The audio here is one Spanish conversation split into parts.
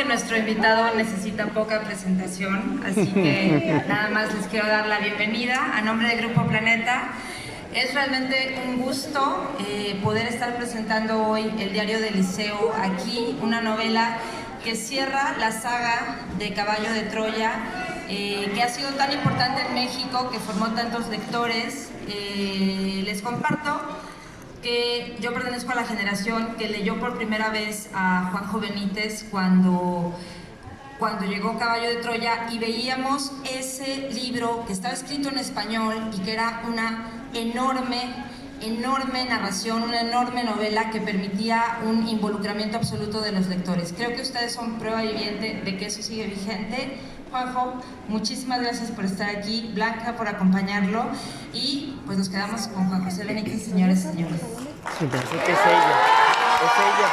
nuestro invitado necesita poca presentación, así que nada más les quiero dar la bienvenida a nombre del Grupo Planeta. Es realmente un gusto poder estar presentando hoy el Diario del Liceo aquí, una novela que cierra la saga de Caballo de Troya, que ha sido tan importante en México, que formó tantos lectores. Les comparto que yo pertenezco a la generación que leyó por primera vez a Juanjo Benítez cuando llegó Caballo de Troya, y veíamos ese libro que estaba escrito en español y que era una enorme narración, una enorme novela que permitía un involucramiento absoluto de los lectores. Creo que ustedes son prueba viviente de que eso sigue vigente. Juanjo, muchísimas gracias por estar aquí, Blanca por acompañarlo, y pues nos quedamos con Juan José Benítez, señores y señores. Sí, pensé que es ella. Es ella.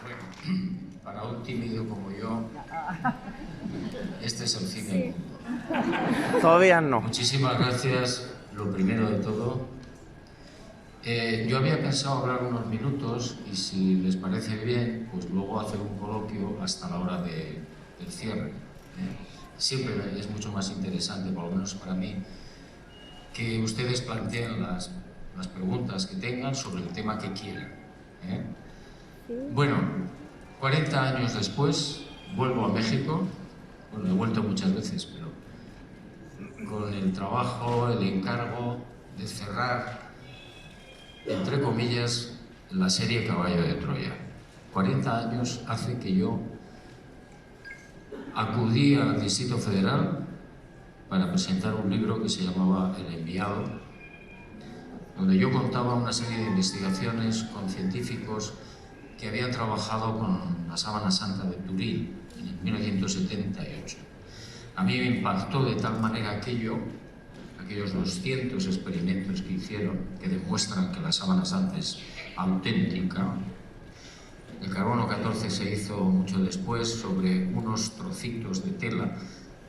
Bueno, para un tímido como yo, este es el fin del mundo. Todavía no. Muchísimas gracias, lo primero de todo. Yo había pensado hablar unos minutos y si les parece bien, pues luego hacer un coloquio hasta la hora del cierre. Siempre es mucho más interesante, por lo menos para mí, que ustedes planteen las preguntas que tengan sobre el tema que quieran. Bueno, 40 años después vuelvo a México. Bueno, he vuelto muchas veces, pero con el trabajo, el encargo de cerrar, entre comillas, la serie Caballo de Troya. 40 años hace que yo acudí al Distrito Federal para presentar un libro que se llamaba El Enviado, donde yo contaba una serie de investigaciones con científicos que habían trabajado con la sábana santa de Turín en 1978. A mí me impactó de tal manera aquellos 200 experimentos que hicieron, que demuestran que la sábana santa es auténtica. El carbono 14 se hizo mucho después sobre unos trocitos de tela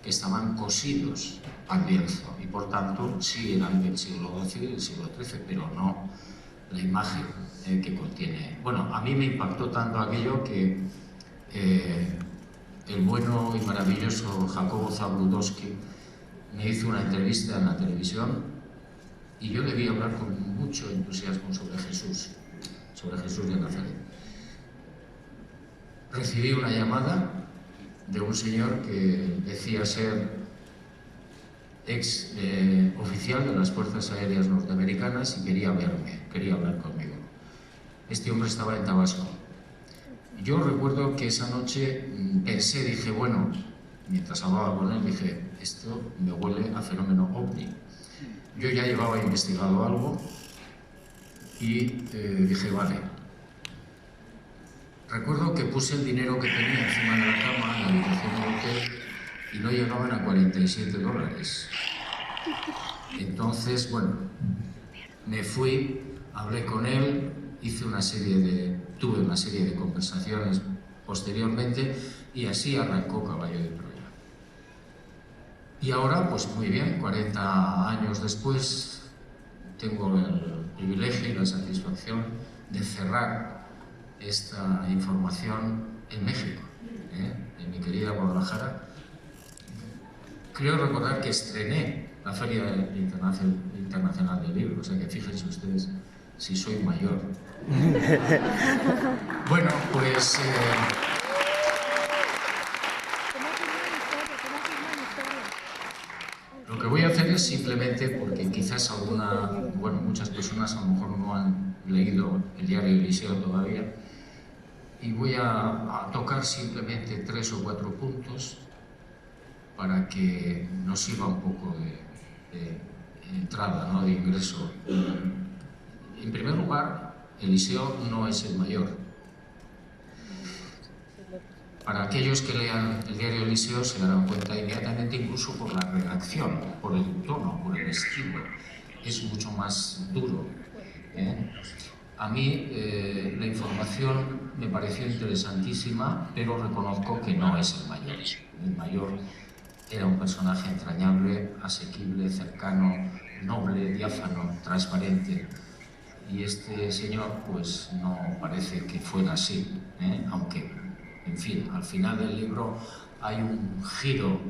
que estaban cosidos al lienzo y por tanto sí eran del siglo XII y del siglo XIII, pero no la imagen que contiene. Bueno, a mí me impactó tanto aquello que el bueno y maravilloso Jacobo Zabludowski me hizo una entrevista en la televisión y yo le vi hablar con mucho entusiasmo sobre Jesús de Nazaret. Recibí una llamada de un señor que decía ser ex oficial de las Fuerzas Aéreas Norteamericanas y quería verme, quería hablar conmigo. Este hombre estaba en Tabasco. Yo recuerdo que esa noche pensé, dije, bueno, mientras hablaba con él, dije, esto me huele a fenómeno OVNI. Yo ya llevaba investigado algo y dije, vale. Recuerdo que puse el dinero que tenía encima de la cama en la habitación del hotel y no llegaban a $47. Entonces, bueno, me fui, hablé con él, tuve una serie de conversaciones posteriormente y así arrancó Caballo de Troya. Y ahora, pues muy bien, 40 años después, tengo el privilegio y la satisfacción de cerrar esta información en México, en mi querida Guadalajara. Creo recordar que estrené la Feria Internacional del Libro, o sea que fíjense ustedes si soy mayor. Bueno, pues... Lo que voy a hacer es simplemente, porque quizás muchas personas a lo mejor no han leído el Diario del Liceo todavía, y voy a tocar simplemente 3 o 4 puntos para que nos sirva un poco de entrada, ¿no?, de ingreso. En primer lugar, el Liceo no es el mayor. Para aquellos que lean el Diario del Liceo se darán cuenta inmediatamente, incluso por la redacción, por el tono, por el estilo. Es mucho más duro. A mí la información me pareció interesantísima, pero reconozco que no es el mayor. El mayor era un personaje entrañable, asequible, cercano, noble, diáfano, transparente. Y este señor, pues no parece que fuera así, aunque, en fin, al final del libro hay un giro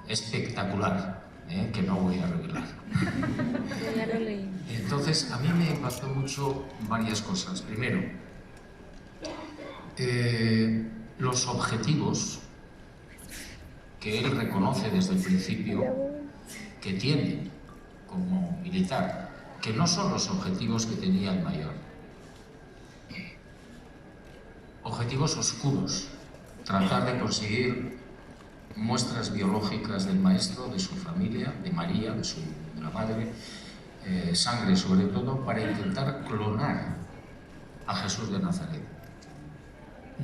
espectacular, que no voy a revelar. Entonces, a mí me impactó mucho varias cosas. Primero, los objetivos que él reconoce desde el principio que tiene como militar, que no son los objetivos que tenía el mayor. Objetivos oscuros, tratar de conseguir muestras biológicas del maestro, de su familia, de María, de la madre, sangre sobre todo, para intentar clonar a Jesús de Nazaret.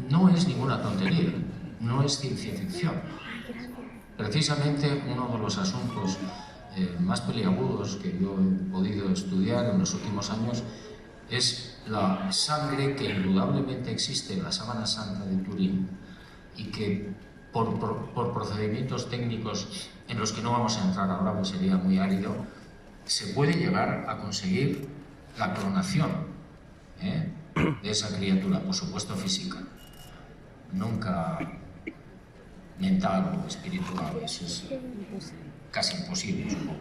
No es ninguna tontería, no es ciencia ficción. Precisamente uno de los asuntos más peliagudos que yo he podido estudiar en los últimos años es la sangre que indudablemente existe en la sábana santa de Turín y que por procedimientos técnicos en los que no vamos a entrar ahora, pues sería muy árido, se puede llegar a conseguir la clonación de esa criatura, por supuesto física, nunca mental o espiritual, eso es casi imposible, supongo.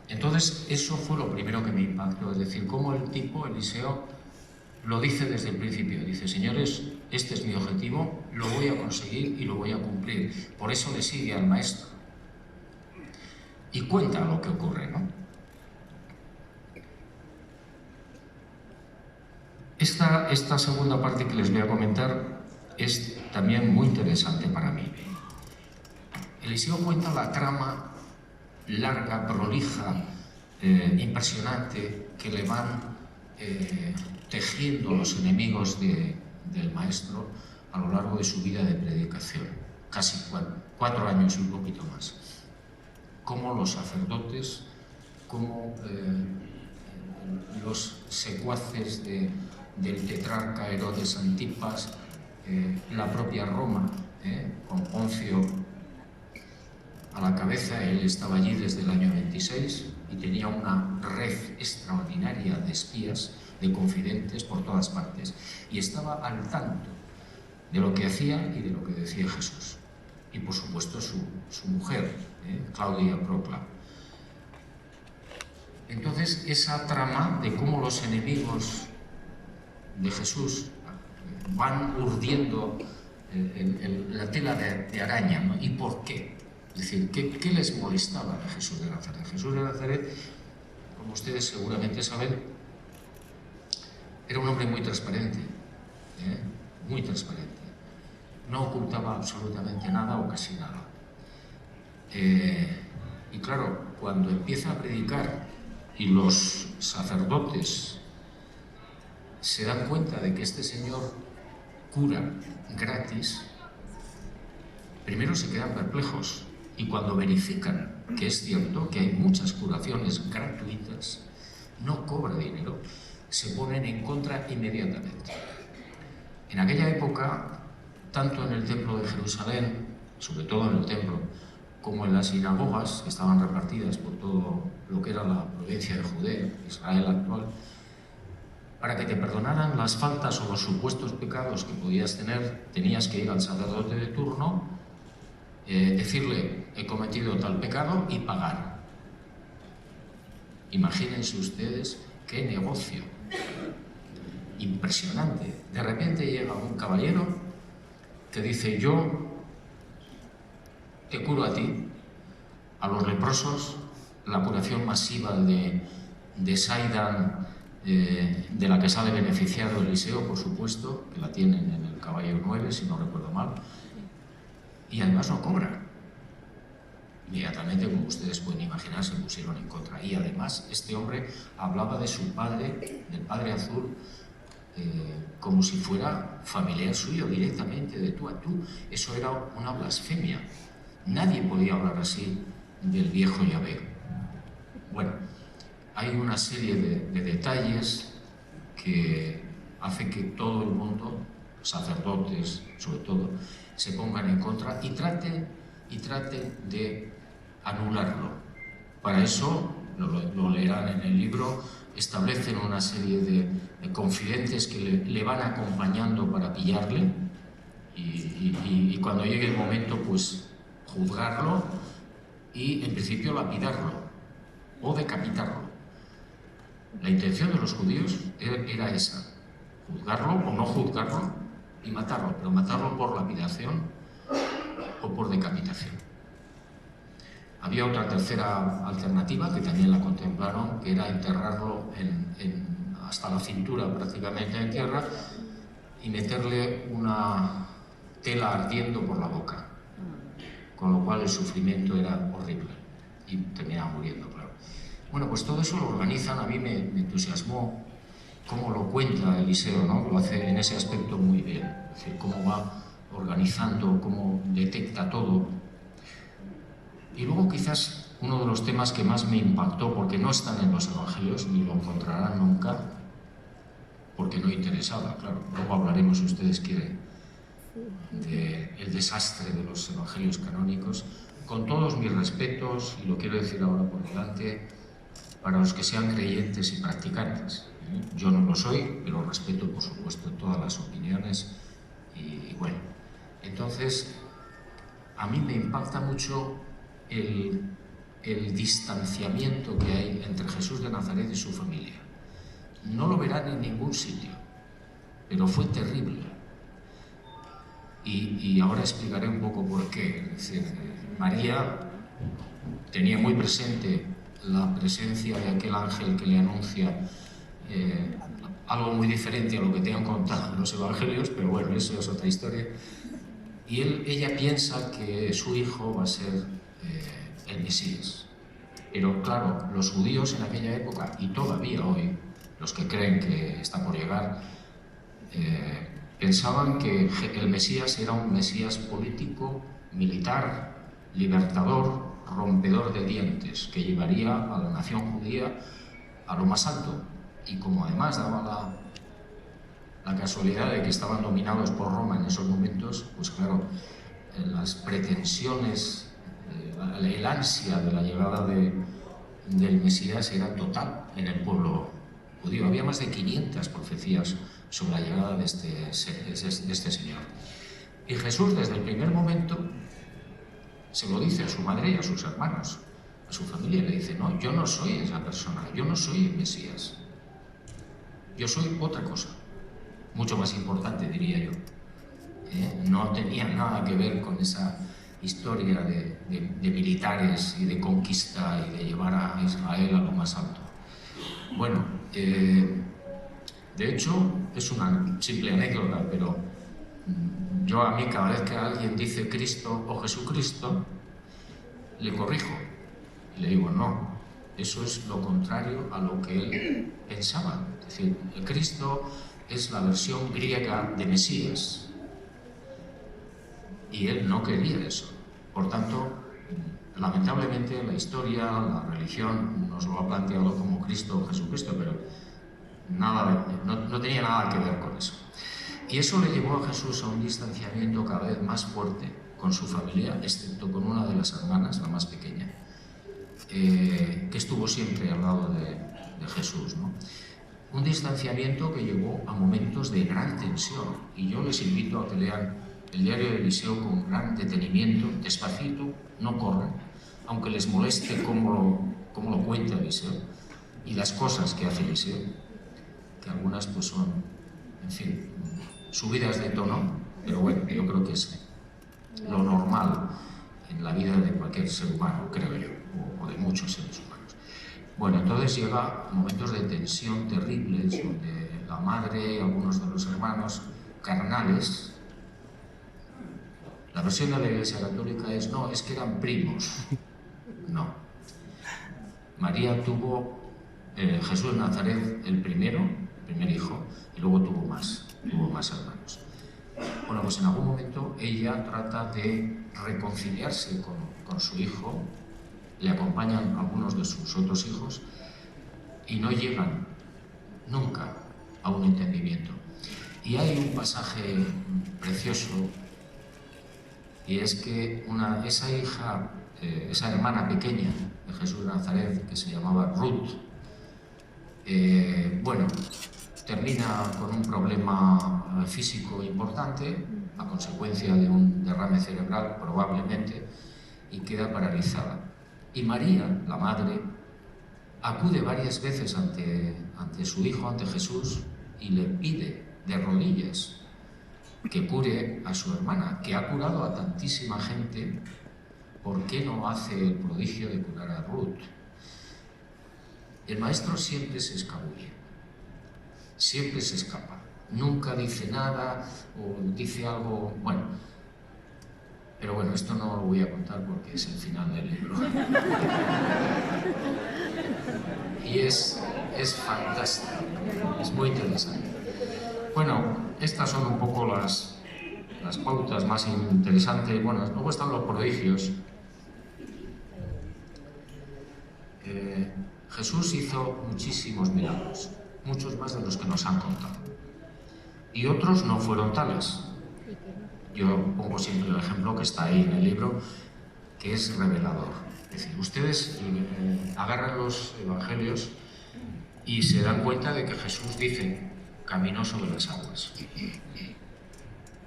Entonces, eso fue lo primero que me impactó, es decir, cómo el tipo, Eliseo, lo dice desde el principio. Dice, señores, este es mi objetivo, lo voy a conseguir y lo voy a cumplir. Por eso le sigue al maestro. Y cuenta lo que ocurre, ¿no? Esta segunda parte que les voy a comentar es también muy interesante para mí. Eliseo cuenta la trama larga, prolija, impresionante, que le van tejiendo los enemigos del maestro a lo largo de su vida de predicación, casi 4 años y un poquito más. Cómo los sacerdotes, cómo los secuaces del tetrarca Herodes Antipas, la propia Roma, con Poncio a la cabeza. Él estaba allí desde el año 26 y tenía una red extraordinaria de espías, de confidentes por todas partes, y estaba al tanto de lo que hacía y de lo que decía Jesús. Y por supuesto su mujer, Claudia Procla. Entonces, esa trama de cómo los enemigos de Jesús van urdiendo la tela de araña, ¿no? ¿Y por qué? Es decir, ¿qué les molestaba a Jesús de Nazaret? Jesús de Nazaret, como ustedes seguramente saben, era un hombre muy transparente, muy transparente. No ocultaba absolutamente nada o casi nada. Y claro, cuando empieza a predicar y los sacerdotes se dan cuenta de que este señor cura gratis, primero se quedan perplejos, y cuando verifican que es cierto que hay muchas curaciones gratuitas, no cobra dinero, se ponen en contra inmediatamente. En aquella época, tanto en el templo de Jerusalén, sobre todo en el templo, como en las sinagogas que estaban repartidas por todo lo que era la provincia de Judea, Israel actual, para que te perdonaran las faltas o los supuestos pecados que podías tener, tenías que ir al sacerdote de turno, decirle, he cometido tal pecado, y pagar. Imagínense ustedes qué negocio impresionante. De repente llega un caballero que dice, yo te curo a ti, a los leprosos, la curación masiva de Saidan, de la que sale beneficiado Eliseo, por supuesto, que la tienen en el Caballo 9, si no recuerdo mal, y además no cobra. Inmediatamente, como ustedes pueden imaginar, se pusieron en contra. Y además, este hombre hablaba de su padre, del Padre Azul, como si fuera familiar suyo, directamente, de tú a tú. Eso era una blasfemia. Nadie podía hablar así del viejo Yahvé. Bueno, hay una serie de detalles que hacen que todo el mundo, sacerdotes sobre todo, se pongan en contra y traten y traten de anularlo. Para eso, lo leerán en el libro, establecen una serie de confidentes que le van acompañando para pillarle y cuando llegue el momento, pues juzgarlo y en principio lapidarlo o decapitarlo. La intención de los judíos era esa, juzgarlo o no juzgarlo y matarlo, pero matarlo por lapidación o por decapitación. Había otra tercera alternativa que también la contemplaron, que era enterrarlo hasta la cintura prácticamente en tierra y meterle una tela ardiendo por la boca, con lo cual el sufrimiento era horrible y terminaba muriendo, claro. Bueno, pues todo eso lo organizan, a mí me entusiasmó cómo lo cuenta Eliseo, ¿no? Lo hace en ese aspecto muy bien, es decir, cómo va organizando, cómo detecta todo. Y luego quizás uno de los temas que más me impactó, porque no están en los evangelios, ni lo encontrarán nunca, porque no interesaba, claro. Luego hablaremos, si ustedes quieren, del desastre de los evangelios canónicos, con todos mis respetos, y lo quiero decir ahora por delante, para los que sean creyentes y practicantes. Yo no lo soy, pero respeto, por supuesto, todas las opiniones. Y bueno, entonces, a mí me impacta mucho el distanciamiento que hay entre Jesús de Nazaret y su familia. No lo verán en ningún sitio, pero fue terrible. Y ahora explicaré un poco por qué. Es decir, María tenía muy presente la presencia de aquel ángel que le anuncia algo muy diferente a lo que te han contado en los evangelios, pero bueno, eso es otra historia. Y ella piensa que su hijo va a ser el Mesías. Pero claro, los judíos en aquella época, y todavía hoy, los que creen que está por llegar, pensaban que el Mesías era un Mesías político, militar, libertador, rompedor de dientes, que llevaría a la nación judía a lo más alto. Y como además daba la casualidad de que estaban dominados por Roma en esos momentos, pues claro, las pretensiones, el ansia de la llegada del Mesías era total en el pueblo judío. Había más de 500 profecías sobre la llegada de este señor. Y Jesús, desde el primer momento, se lo dice a su madre y a sus hermanos, a su familia, y le dice: no, yo no soy esa persona, yo no soy el Mesías, yo soy otra cosa, mucho más importante, diría yo. No tenía nada que ver con esa historia de militares y de conquista y de llevar a Israel a lo más alto. Bueno, de hecho, es una simple anécdota, pero yo a mí, cada vez que alguien dice Cristo o Jesucristo, le corrijo y le digo: no, eso es lo contrario a lo que él pensaba. Es decir, el Cristo es la versión griega de Mesías y él no quería eso. Por tanto, lamentablemente la historia, la religión nos lo ha planteado como Cristo o Jesucristo, pero no tenía nada que ver con eso. Y eso le llevó a Jesús a un distanciamiento cada vez más fuerte con su familia, excepto con una de las hermanas, la más pequeña, que estuvo siempre al lado de Jesús, ¿no? Un distanciamiento que llevó a momentos de gran tensión. Y yo les invito a que lean el diario de Eliseo con gran detenimiento, despacito, no corran, aunque les moleste cómo lo cuenta Eliseo y las cosas que hace Eliseo, que algunas pues son, en fin, subidas de tono, pero bueno, yo creo que es lo normal en la vida de cualquier ser humano, creo yo, o de muchos seres humanos. Bueno, entonces llega momentos de tensión terribles, donde la madre y algunos de los hermanos carnales, la versión de la Iglesia Católica es: no, es que eran primos. No. María tuvo Jesús de Nazaret el primer hijo, y luego tuvo más hermanos. Bueno, pues en algún momento ella trata de reconciliarse con su hijo, le acompañan algunos de sus otros hijos y no llegan nunca a un entendimiento. Y hay un pasaje precioso y es que esa hermana pequeña de Jesús de Nazaret, que se llamaba Ruth, bueno, termina con un problema físico importante a consecuencia de un derrame cerebral, probablemente, y queda paralizada. Y María, la madre, acude varias veces ante su hijo, ante Jesús, y le pide de rodillas que cure a su hermana, que ha curado a tantísima gente. ¿Por qué no hace el prodigio de curar a Ruth? El maestro siempre se escabulle, siempre se escapa, nunca dice nada o dice algo, bueno, pero bueno, esto no lo voy a contar porque es el final del libro. Y es fantástico, es muy interesante. Bueno, estas son un poco las pautas más interesantes. Bueno, luego están los prodigios. Jesús hizo muchísimos milagros, muchos más de los que nos han contado. Y otros no fueron tales. Yo pongo siempre el ejemplo que está ahí en el libro, que es revelador. Es decir, ustedes agarran los evangelios y se dan cuenta de que Jesús dice, caminó sobre las aguas.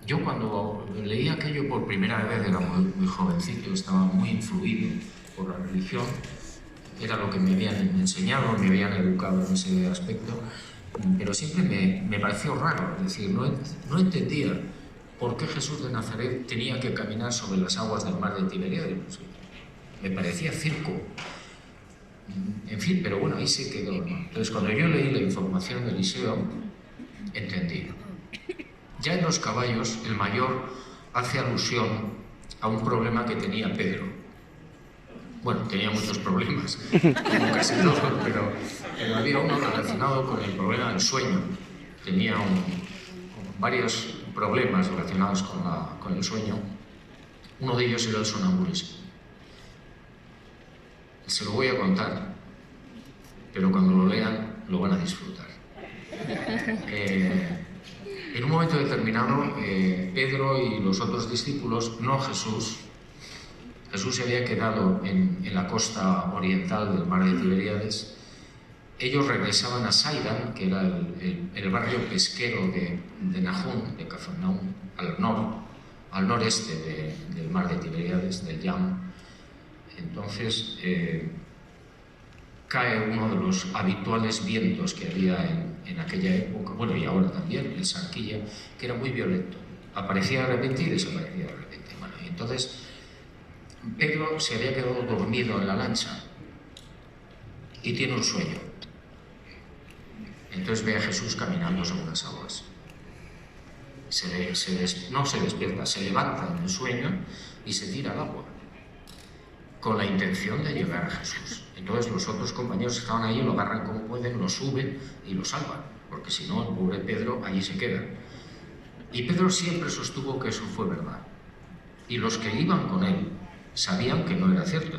Yo cuando leí aquello por primera vez, era muy jovencito, estaba muy influido por la religión, era lo que me habían enseñado, me habían educado en ese aspecto, pero siempre me pareció raro, es decir, no entendía por qué Jesús de Nazaret tenía que caminar sobre las aguas del mar de Tiberíades. Me parecía circo. En fin, pero bueno, ahí se quedó, ¿no? Entonces, cuando yo leí la información de Eliseo, entendí. Ya en los caballos, el mayor hace alusión a un problema que tenía Pedro. Bueno, tenía muchos problemas, como casi todos, pero había uno relacionado con el problema del sueño. Tenía varios problemas relacionados con el sueño. Uno de ellos era el sonambulismo. Se lo voy a contar, pero cuando lo lean lo van a disfrutar. En un momento determinado, Pedro y los otros discípulos, no Jesús se había quedado en la costa oriental del mar de Tiberíades. Ellos regresaban a Sidon, que era el barrio pesquero de Nahum, de Cafarnaum, al noreste del mar de Tiberíades, del Yam. Entonces cae uno de los habituales vientos que había en aquella época, bueno, y ahora también, el Sarquilla, que era muy violento. Aparecía de repente y desaparecía de repente. Bueno, y entonces Pedro se había quedado dormido en la lancha y tiene un sueño. Entonces ve a Jesús caminando sobre las aguas. No se despierta, se levanta en el sueño y se tira al agua, con la intención de llegar a Jesús. Entonces los otros compañeros que estaban ahí lo agarran como pueden, lo suben y lo salvan, porque si no, el pobre Pedro allí se queda. Y Pedro siempre sostuvo que eso fue verdad. Y los que iban con él sabían que no era cierto,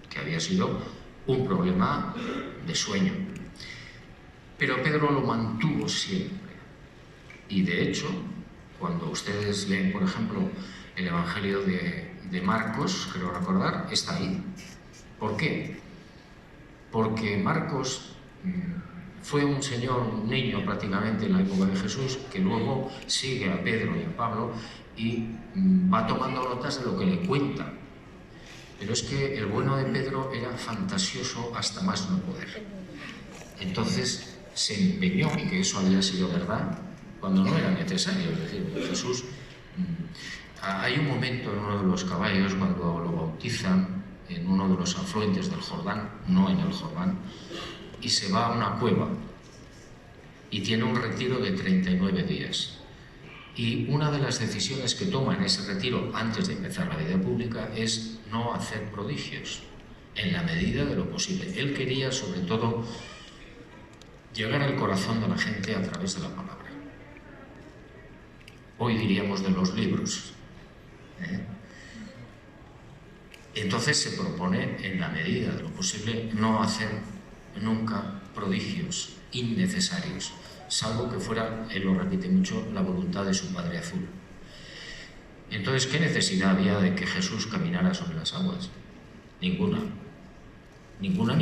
que había sido un problema de sueño. Pero Pedro lo mantuvo siempre. Y de hecho, cuando ustedes leen, por ejemplo, el Evangelio de Marcos, creo recordar, está ahí. ¿Por qué? Porque Marcos fue un niño prácticamente en la época de Jesús, que luego sigue a Pedro y a Pablo y va tomando notas de lo que le cuentan. Pero es que el bueno de Pedro era fantasioso hasta más no poder. Entonces se empeñó en que eso había sido verdad cuando no era necesario. Es decir, Jesús... Hay un momento en uno de los caballos cuando lo bautizan en uno de los afluentes del Jordán, no en el Jordán, y se va a una cueva y tiene un retiro de 39 días. Y una de las decisiones que toma en ese retiro antes de empezar la vida pública es no hacer prodigios, en la medida de lo posible. Él quería, sobre todo, llegar al corazón de la gente a través de la palabra. Hoy diríamos de los libros. Entonces se propone, en la medida de lo posible, no hacer nunca prodigios innecesarios, salvo que fuera, él lo repite mucho, la voluntad de su Padre Azul. Entonces, ¿qué necesidad había de que Jesús caminara sobre las aguas? Ninguna. Ninguna.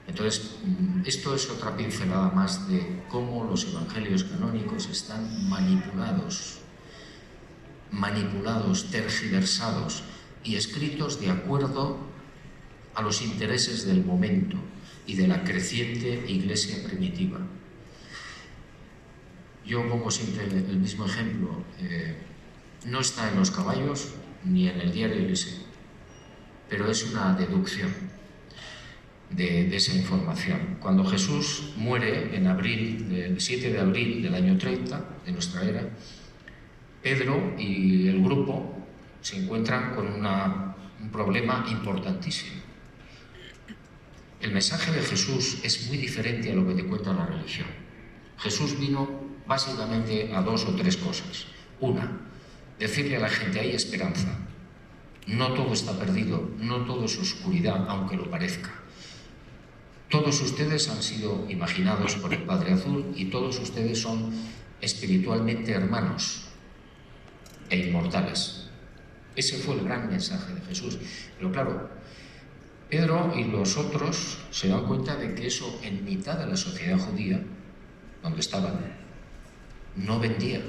Entonces, esto es otra pincelada más de cómo los evangelios canónicos están manipulados, tergiversados y escritos de acuerdo a los intereses del momento y de la creciente iglesia primitiva. Yo pongo siempre el mismo ejemplo. No está en los caballos ni en el diario Eliseo, pero es una deducción de esa información. Cuando Jesús muere en abril, el 7 de abril del año 30 de nuestra era, Pedro y el grupo se encuentran con un problema importantísimo. El mensaje de Jesús es muy diferente a lo que te cuenta la religión. Jesús vino básicamente a 2 o 3 cosas. Una, decirle a la gente: hay esperanza. No todo está perdido, no todo es oscuridad, aunque lo parezca. Todos ustedes han sido imaginados por el Padre Azul y todos ustedes son espiritualmente hermanos e inmortales. Ese fue el gran mensaje de Jesús. Pero claro, Pedro y los otros se dan cuenta de que eso en mitad de la sociedad judía, donde estaban, no vendía.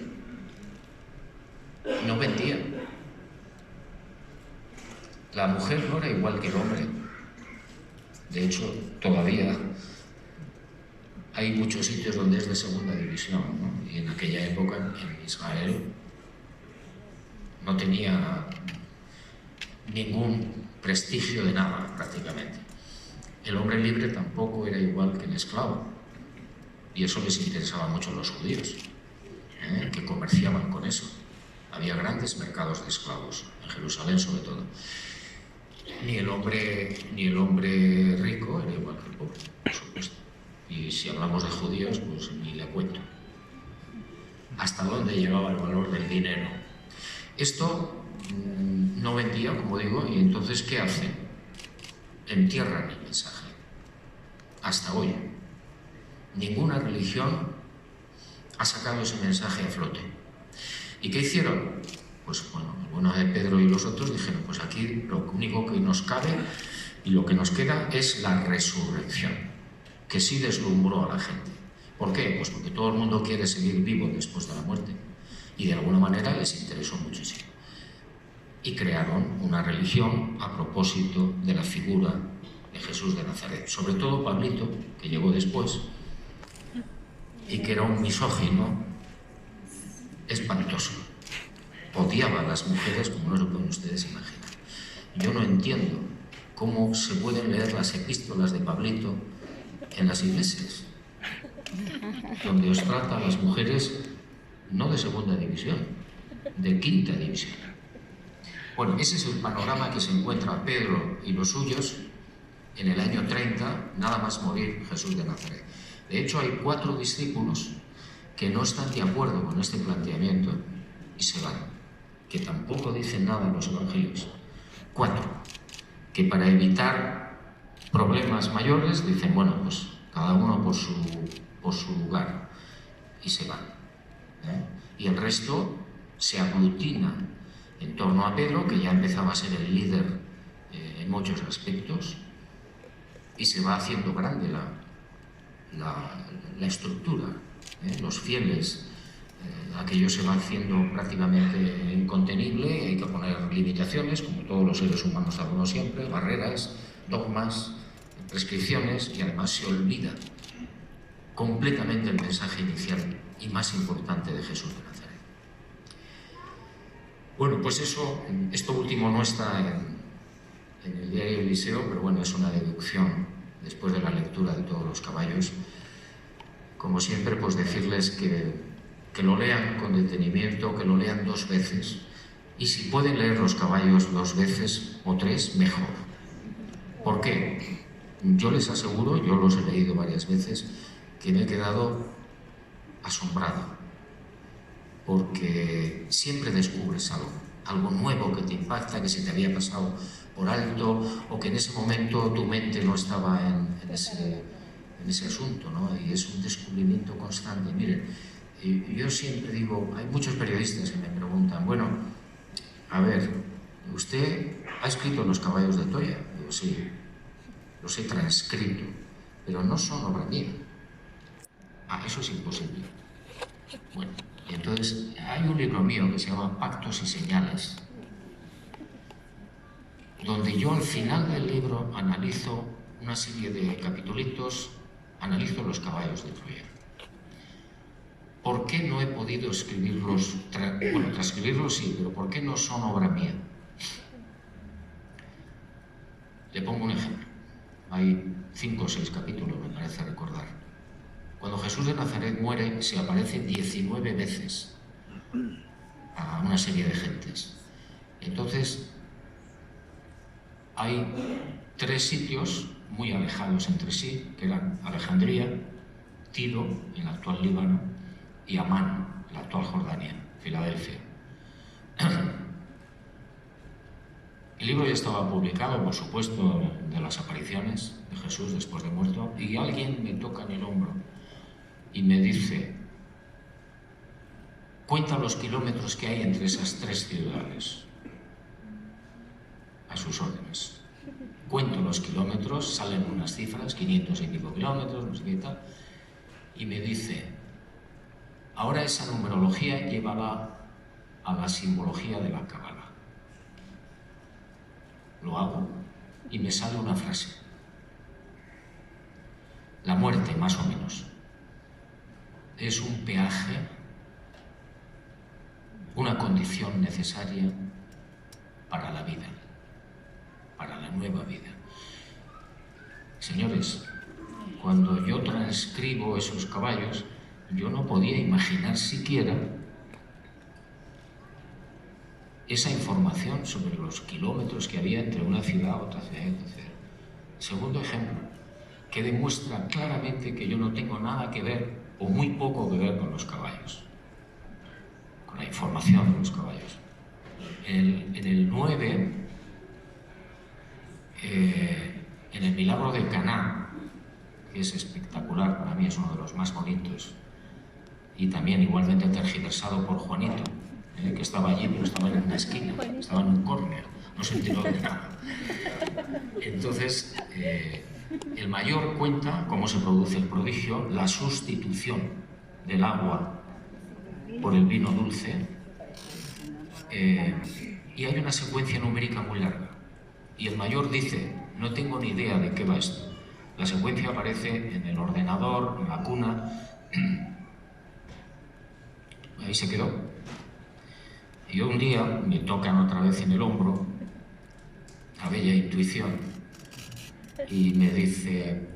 La mujer no era igual que el hombre. De hecho, todavía hay muchos sitios donde es de segunda división, ¿no? Y en aquella época, en Israel, no tenía ningún prestigio de nada, prácticamente. El hombre libre tampoco era igual que el esclavo. Y eso les interesaba mucho a los judíos, que comerciaban con eso. Había grandes mercados de esclavos, en Jerusalén sobre todo. Ni el hombre rico era igual que el pobre, por supuesto. Y si hablamos de judíos, pues ni le cuento. ¿Hasta dónde llegaba el valor del dinero? Esto no vendía, como digo, y entonces ¿qué hacen? Entierran el mensaje. Hasta hoy. Ninguna religión ha sacado ese mensaje a flote. ¿Y qué hicieron? Pues bueno, de Pedro y los otros dijeron: pues aquí lo único que nos cabe y lo que nos queda es la resurrección, que sí deslumbró a la gente. ¿Por qué? Pues porque todo el mundo quiere seguir vivo después de la muerte y de alguna manera les interesó muchísimo. Y crearon una religión a propósito de la figura de Jesús de Nazaret. Sobre todo Pablito, que llegó después y que era un misógino espantoso. Odiaba a las mujeres como no se pueden ustedes imaginar. Yo no entiendo cómo se pueden leer las epístolas de Pablito en las iglesias, donde os trata a las mujeres no de segunda división, de quinta división. Bueno, ese es el panorama que se encuentra Pedro y los suyos en el año 30, nada más morir Jesús de Nazaret. De hecho, hay 4 discípulos que no están de acuerdo con este planteamiento y se van, que tampoco dicen nada en los evangelios. 4, que para evitar problemas mayores dicen: bueno, pues cada uno por su lugar, y se van. Y el resto se aglutina en torno a Pedro, que ya empezaba a ser el líder en muchos aspectos, y se va haciendo grande la estructura. Los fieles, aquello se va haciendo prácticamente incontenible, hay que poner limitaciones, como todos los seres humanos hacemos siempre, barreras, dogmas, prescripciones, y además se olvida completamente el mensaje inicial y más importante de Jesús de Nazaret. Bueno, pues esto último no está en el diario Eliseo, pero bueno, es una deducción después de la lectura de todos los caballos. Como siempre, pues decirles que lo lean con detenimiento, que lo lean 2 veces. Y si pueden leer los caballos 2 veces o 3, mejor. ¿Por qué? Yo les aseguro, yo los he leído varias veces, que me he quedado asombrado. Porque siempre descubres algo nuevo que te impacta, que se te había pasado por alto, o que en ese momento tu mente no estaba en ese asunto, ¿no? Y es un descubrimiento constante. Miren, Y yo siempre digo, hay muchos periodistas que me preguntan, bueno, a ver, ¿usted ha escrito Los caballos de Troya? Digo, sí, los he transcrito, pero no son obra mía. Ah, eso es imposible. Bueno, y entonces hay un libro mío que se llama Pactos y Señales, donde yo al final del libro analizo una serie de capitulitos, analizo Los caballos de Troya. ¿Por qué no he podido escribirlos? Bueno, transcribirlos sí, pero ¿por qué no son obra mía? Le pongo un ejemplo. Hay 5 o 6 capítulos, me parece recordar. Cuando Jesús de Nazaret muere, se aparece 19 veces a una serie de gentes. Entonces, hay 3 sitios muy alejados entre sí, que eran Alejandría, Tiro, en el actual Líbano, y Amán, en la actual Jordania, Filadelfia. El libro ya estaba publicado, por supuesto, de las apariciones de Jesús después de muerto, y alguien me toca en el hombro y me dice, cuenta los kilómetros que hay entre esas 3 ciudades. A sus órdenes. Cuento los kilómetros, salen unas cifras, 500 y pico kilómetros, no sé qué tal, y me dice, ahora esa numerología llévala a la simbología de la Cábala. Lo hago y me sale una frase. La muerte, más o menos, es un peaje, una condición necesaria para la vida, para la nueva vida. Señores, cuando yo transcribo esos caballos, yo no podía imaginar siquiera esa información sobre los kilómetros que había entre una ciudad, otra ciudad y otra ciudad. Segundo ejemplo, que demuestra claramente que yo no tengo nada que ver, o muy poco que ver con los caballos, con la información de los caballos. En el 9, en el milagro de Caná, que es espectacular, para mí es uno de los más bonitos, y también igualmente tergiversado por Juanito, que estaba allí, pero estaba en una esquina, estaba en un córner, no se enteró de nada. Entonces, el mayor cuenta cómo se produce el prodigio, la sustitución del agua por el vino dulce, y hay una secuencia numérica muy larga. Y el mayor dice, no tengo ni idea de qué va esto. La secuencia aparece en el ordenador, en la cuna. Ahí se quedó. Y un día me tocan otra vez en el hombro, la bella intuición, y me dice,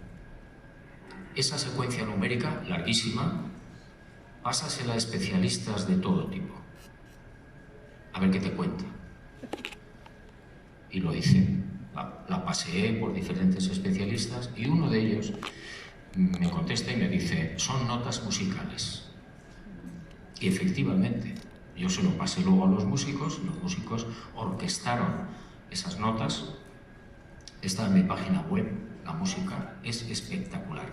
esa secuencia numérica, larguísima, pásasela a especialistas de todo tipo. A ver qué te cuenta. Y lo hice. La paseé por diferentes especialistas y uno de ellos me contesta y me dice, son notas musicales. Y efectivamente, yo se lo pasé luego a los músicos orquestaron esas notas. Está en mi página web, la música es espectacular.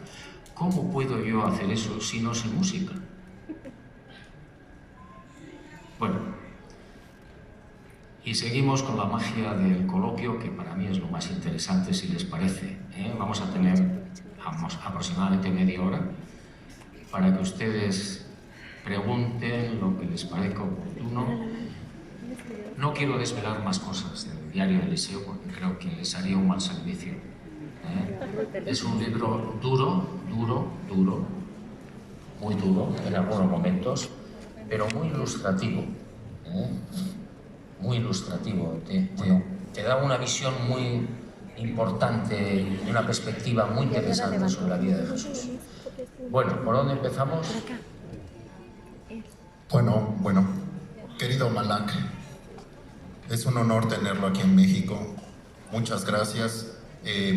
¿Cómo puedo yo hacer eso si no sé música? Bueno, y seguimos con la magia del coloquio, que para mí es lo más interesante, si les parece. Vamos a tener aproximadamente media hora para que ustedes pregunten lo que les parezca oportuno. No quiero desvelar más cosas del diario de Eliseo porque creo que les haría un mal servicio. Es un libro duro, muy duro en algunos momentos, pero muy ilustrativo. Muy ilustrativo, te da una visión muy importante y una perspectiva muy interesante sobre la vida de Jesús. Bueno, ¿por dónde empezamos? Bueno, querido Malak, es un honor tenerlo aquí en México. Muchas gracias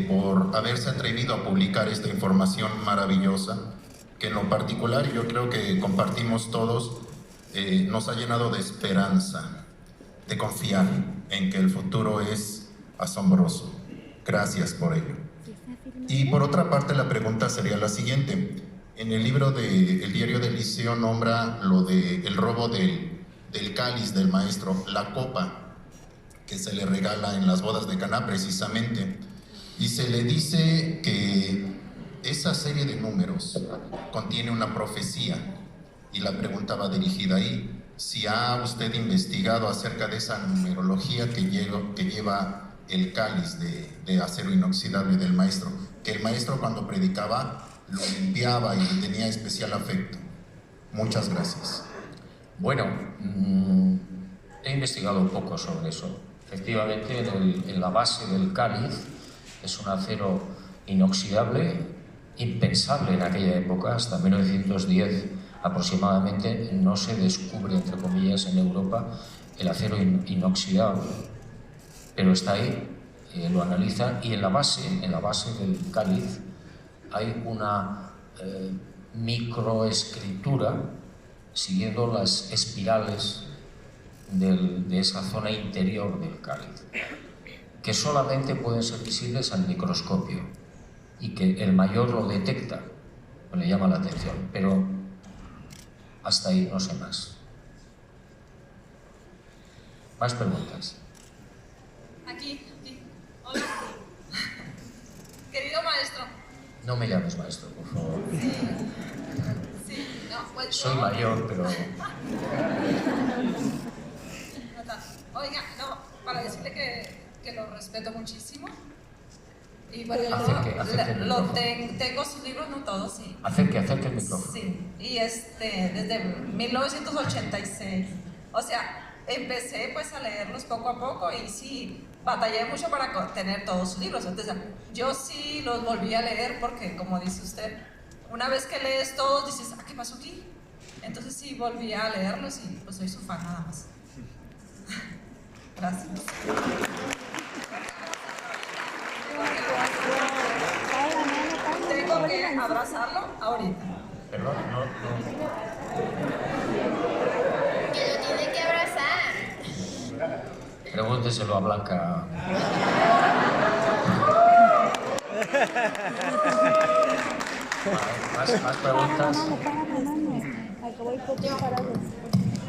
por haberse atrevido a publicar esta información maravillosa, que en lo particular yo creo que compartimos todos, nos ha llenado de esperanza, de confiar en que el futuro es asombroso. Gracias por ello. Y por otra parte, la pregunta sería la siguiente. En el libro de El diario de Eliseo nombra lo del robo del cáliz del maestro, la copa que se le regala en las bodas de Caná precisamente, y se le dice que esa serie de números contiene una profecía, y la pregunta va dirigida ahí, si ha usted investigado acerca de esa numerología que lleva el cáliz de acero inoxidable del maestro, que el maestro cuando predicaba lo limpiaba y le tenía especial afecto. Muchas gracias. Bueno, he investigado un poco sobre eso. Efectivamente, en la base del cáliz es un acero inoxidable, impensable en aquella época, hasta 1910 aproximadamente, no se descubre, entre comillas, en Europa el acero inoxidable, pero está ahí, lo analizan, y en la base del cáliz hay una microescritura siguiendo las espirales de esa zona interior del cáliz, que solamente pueden ser visibles al microscopio y que el mayor lo detecta, le llama la atención, pero hasta ahí no sé más. ¿Más preguntas? Aquí. Hola. Querido maestro. No me llames maestro, por favor. Sí, no, pues Soy mayor, pero... Oiga, no, para decirle que lo respeto muchísimo. Y bueno, tengo sus libros, no todos, sí. Acerque el micrófono. Sí, y desde 1986. O sea, empecé pues a leerlos poco a poco y sí, batallé mucho para tener todos sus libros. Entonces, yo sí los volví a leer porque, como dice usted, una vez que lees todos, dices, ¿qué pasó aquí? Entonces sí, volví a leerlos y pues soy su fan nada más. Gracias. Tengo que abrazarlo ahorita. Perdón, no. Que lo tiene que abrazar. Pregúnteselo a Blanca. ¿Más preguntas?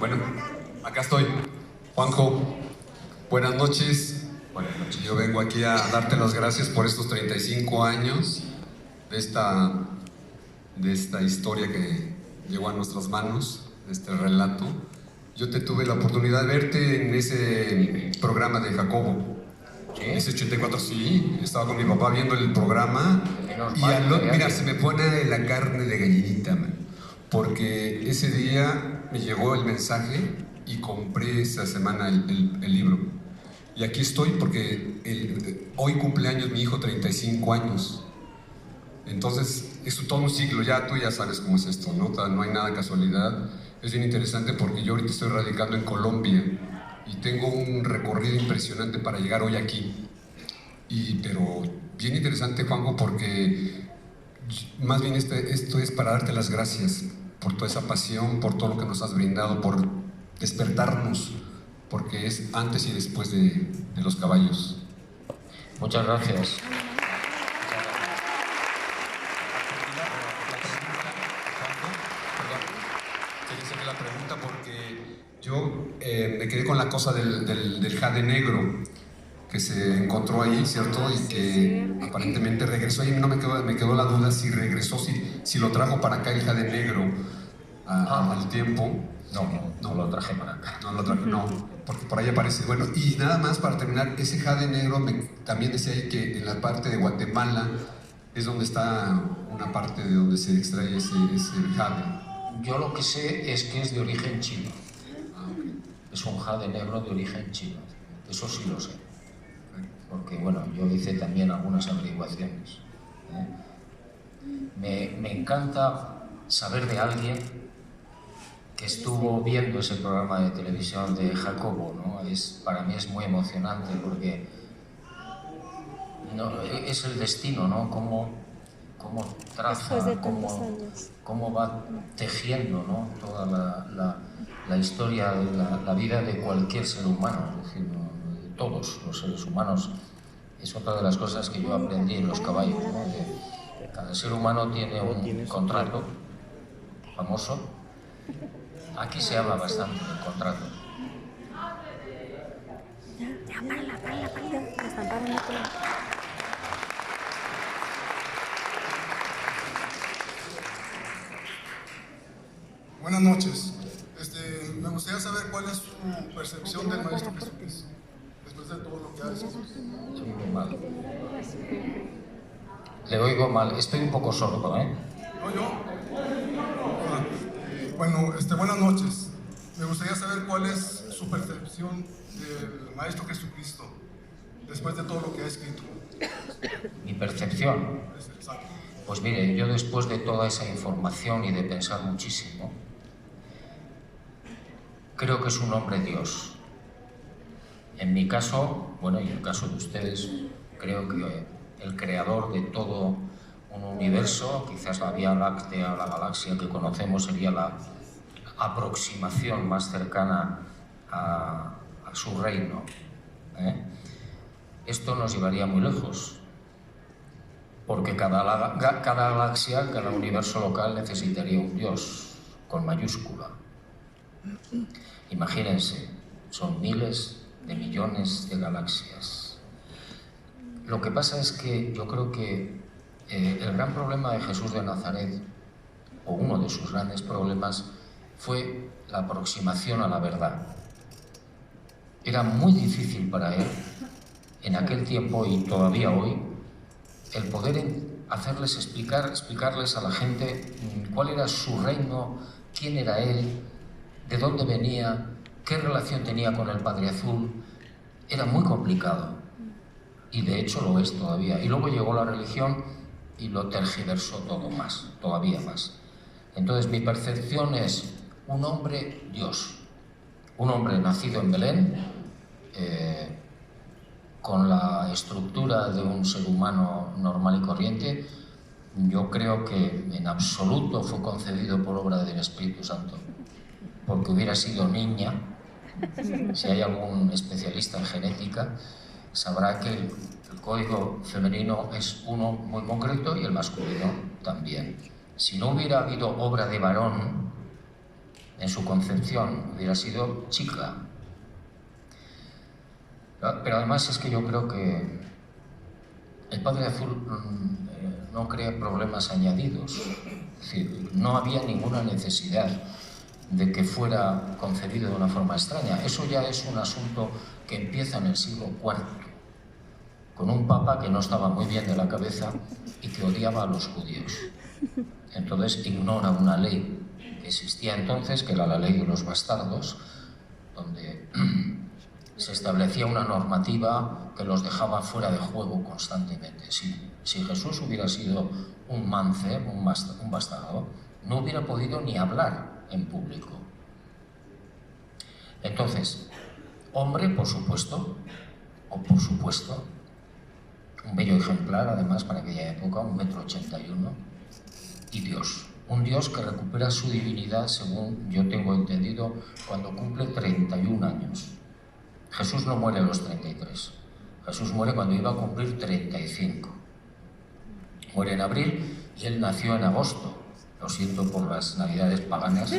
Bueno, acá estoy. Juanjo, buenas noches. Buenas noches. Yo vengo aquí a darte las gracias por estos 35 años de esta historia que llegó a nuestras manos, de este relato. Yo tuve la oportunidad de verte en ese programa de Jacobo. ¿Sí? Ese 84, sí, estaba con mi papá viendo el programa y mira, se me pone la carne de gallinita, man, porque ese día me llegó el mensaje y compré esa semana el libro. Y aquí estoy porque hoy cumpleaños mi hijo, 35 años. Entonces, es todo un ciclo, tú ya sabes cómo es esto, ¿no? No hay nada de casualidad. Es bien interesante porque yo ahorita estoy radicando en Colombia y tengo un recorrido impresionante para llegar hoy aquí. Pero bien interesante, Juanjo, porque más bien esto es para darte las gracias por toda esa pasión, por todo lo que nos has brindado, por despertarnos, porque es antes y después de los caballos. Muchas gracias. La pregunta porque yo me quedé con la cosa del jade negro que se encontró ahí, ¿cierto? Y que aparentemente regresó y no me quedó la duda si regresó, si lo trajo para acá el jade negro al tiempo. No lo traje para acá. No lo traje, no, porque por ahí aparece. Bueno, y nada más para terminar, ese jade negro también decía ahí que en la parte de Guatemala es donde está una parte de donde se extrae ese jade. Yo lo que sé es que es de origen chino. Es un jade negro de origen chino. Eso sí lo sé. Porque, bueno, yo hice también algunas averiguaciones. Me encanta saber de alguien que estuvo viendo ese programa de televisión de Jacobo, ¿no? Para mí es muy emocionante porque es el destino, ¿no? Cómo traza, cómo va tejiendo, ¿no? Toda la historia de la vida de cualquier ser humano, es decir, ¿no? De todos los seres humanos. Es otra de las cosas que yo aprendí en los caballos, ¿no? Cada ser humano tiene un contrato famoso. Aquí se habla bastante del contrato. Ya, párala. Me están parando todo. Buenas noches. Me gustaría saber cuál es su percepción del Maestro Jesucristo, después de todo lo que ha hecho. Le oigo mal. Le oigo mal. Estoy un poco sordo, ¿eh? ¿No yo? Bueno, buenas noches. Me gustaría saber cuál es su percepción del Maestro Jesucristo, después de todo lo que ha escrito. Mi percepción. Exacto. Pues mire, yo después de toda esa información y de pensar muchísimo, creo que es un hombre Dios. En mi caso, bueno, y en el caso de ustedes, creo que el creador de todo un universo, quizás la Vía Láctea, la galaxia que conocemos, sería la aproximación más cercana a su reino. Esto nos llevaría muy lejos, porque cada galaxia, cada universo local necesitaría un Dios con mayúscula. Imagínense, son miles de millones de galaxias. Lo que pasa es que yo creo que el gran problema de Jesús de Nazaret, o uno de sus grandes problemas, fue la aproximación a la verdad. Era muy difícil para él, en aquel tiempo y todavía hoy, el poder hacerles explicarles a la gente cuál era su reino, quién era él, de dónde venía, qué relación tenía con el Padre Azul. Era muy complicado, y de hecho lo es todavía. Y luego llegó la religión y lo tergiversó todo más, todavía más. Entonces mi percepción es un hombre Dios, un hombre nacido en Belén, con la estructura de un ser humano normal y corriente. Yo creo que en absoluto fue concebido por obra del Espíritu Santo, porque hubiera sido niña. Si hay algún especialista en genética, sabrá que el código femenino es uno muy concreto y el masculino también. Si no hubiera habido obra de varón en su concepción, hubiera sido chica. Pero además es que yo creo que el Padre Azul no crea problemas añadidos. Es decir, no había ninguna necesidad de que fuera concebido de una forma extraña. Eso ya es un asunto que empieza en el siglo IV, con un papa que no estaba muy bien de la cabeza y que odiaba a los judíos. Entonces ignora una ley que existía entonces, que era la ley de los bastardos, donde se establecía una normativa que los dejaba fuera de juego constantemente. Si Jesús hubiera sido un mancebo, un bastardo, no hubiera podido ni hablar en público. Entonces, hombre, por supuesto, un bello ejemplar, además, para aquella época, 1,81 m, y Dios. Un Dios que recupera su divinidad, según yo tengo entendido, cuando cumple 31 años. Jesús no muere a los 33. Jesús muere cuando iba a cumplir 35. Muere en abril y él nació en agosto. Lo siento por las navidades paganas.